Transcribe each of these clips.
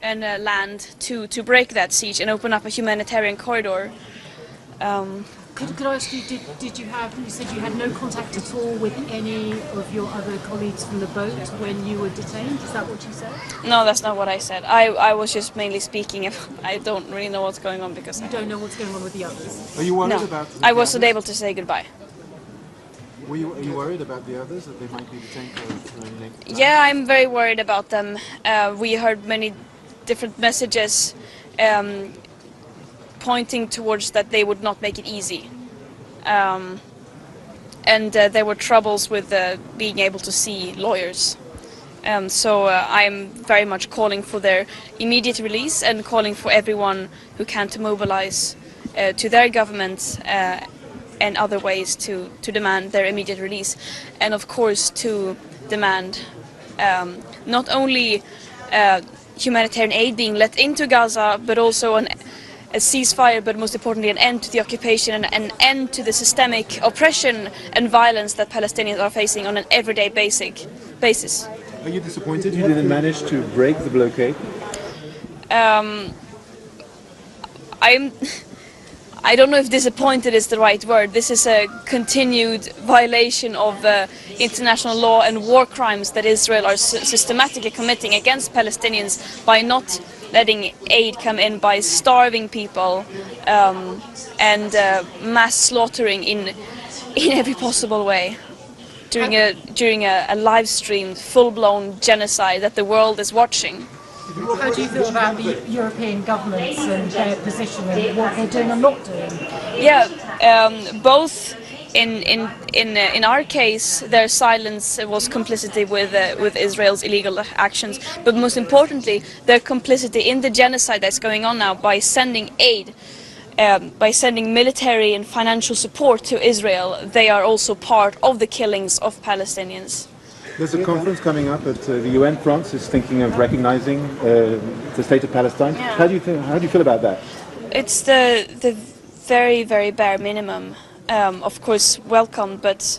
and land to break that siege and open up a humanitarian corridor. Could I ask you, did you said you had no contact at all with any of your other colleagues from the boat when you were detained? Is that what you said? No, that's not what I said. I was just mainly speaking. I don't really know what's going on because you don't know what's going on with the others. Are you worried about? I wasn't able to say goodbye. Are you worried about the others, that they might be detained for any length of time? Yeah, I'm very worried about them. We heard many different messages pointing towards that they would not make it easy. And there were troubles with being able to see lawyers. So I'm very much calling for their immediate release and calling for everyone who can to mobilize to their governments and other ways to demand their immediate release. And of course to demand not only humanitarian aid being let into Gaza, but also a ceasefire, but most importantly an end to the occupation and an end to the systemic oppression and violence that Palestinians are facing on an everyday basis. Are you disappointed you didn't manage to break the blockade? I don't know if disappointed is the right word. This is a continued violation of international law and war crimes that Israel are systematically committing against Palestinians by not letting aid come in, by starving people and mass slaughtering in every possible way during a live-streamed, full-blown genocide that the world is watching. How do you feel about the European governments and their position and what they're doing and not doing? Yeah, both in our case, their silence was complicity with Israel's illegal actions, but most importantly, their complicity in the genocide that's going on now by sending aid, by sending military and financial support to Israel. They are also part of the killings of Palestinians. There's a conference coming up at the UN. France is thinking of recognizing the state of Palestine. Yeah. How do you feel about that? It's the very, very bare minimum. Of course, welcome, but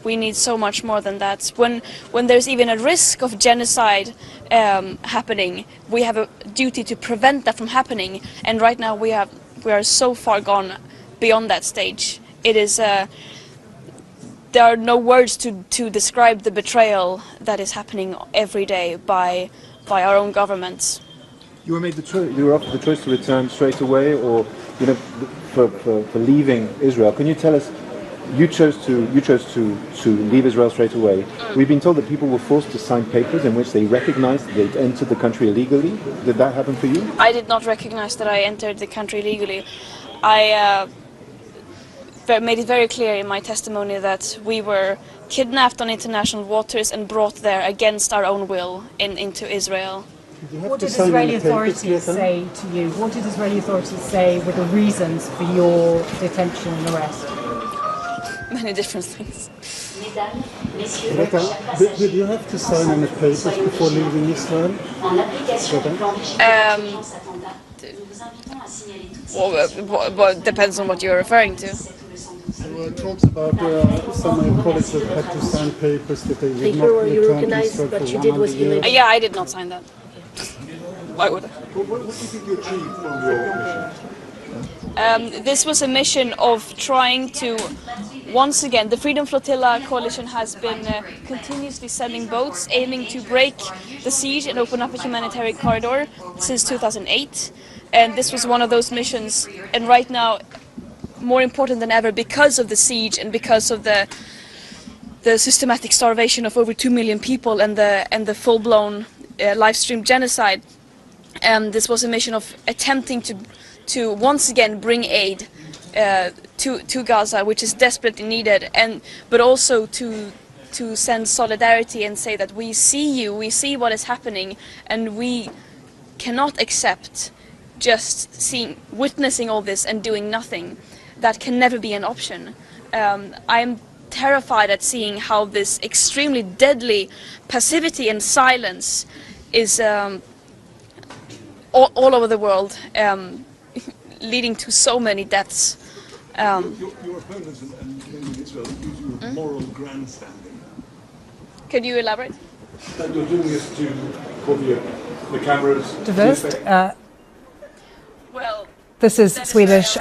we need so much more than that. When there's even a risk of genocide happening, we have a duty to prevent that from happening. And right now we are so far gone beyond that stage. It is. There are no words to describe the betrayal that is happening every day by our own governments. You were made the choice. You were offered the choice to return straight away, or for leaving Israel. Can you tell us? You chose to leave Israel straight away. We've been told that people were forced to sign papers in which they recognized that they'd entered the country illegally. Did that happen for you? I did not recognize that I entered the country illegally. I made it very clear in my testimony that we were kidnapped on international waters and brought there against our own will into Israel. What did Israeli authorities say to you? What did Israeli authorities say were the reasons for your detention and arrest? Many different things. Did you have to sign any papers before leaving Israel? Well, depends on what you're referring to. There were talks about some of your colleagues that had to sign papers that they would not return to Israel for 100 years. Yeah, I did not sign that. Why would I? What do you think you achieved from your mission? This was a mission of trying to, once again, the Freedom Flotilla Coalition has been continuously sending boats aiming to break the siege and open up a humanitarian corridor since 2008. And this was one of those missions. And right now, more important than ever, because of the siege and because of the systematic starvation of over 2 million people and the full-blown live-stream genocide, this was a mission of attempting to once again bring aid to Gaza, which is desperately needed, but also to send solidarity and say that we see you, we see what is happening, and we cannot accept just witnessing all this and doing nothing. That can never be an option. I'm terrified at seeing how this extremely deadly passivity and silence is all over the world, leading to so many deaths. Your opponents and claiming Israel accuse you of moral grandstanding. Can you elaborate? That you're doing this for the The cameras. Diverse. Well, This is Swedish.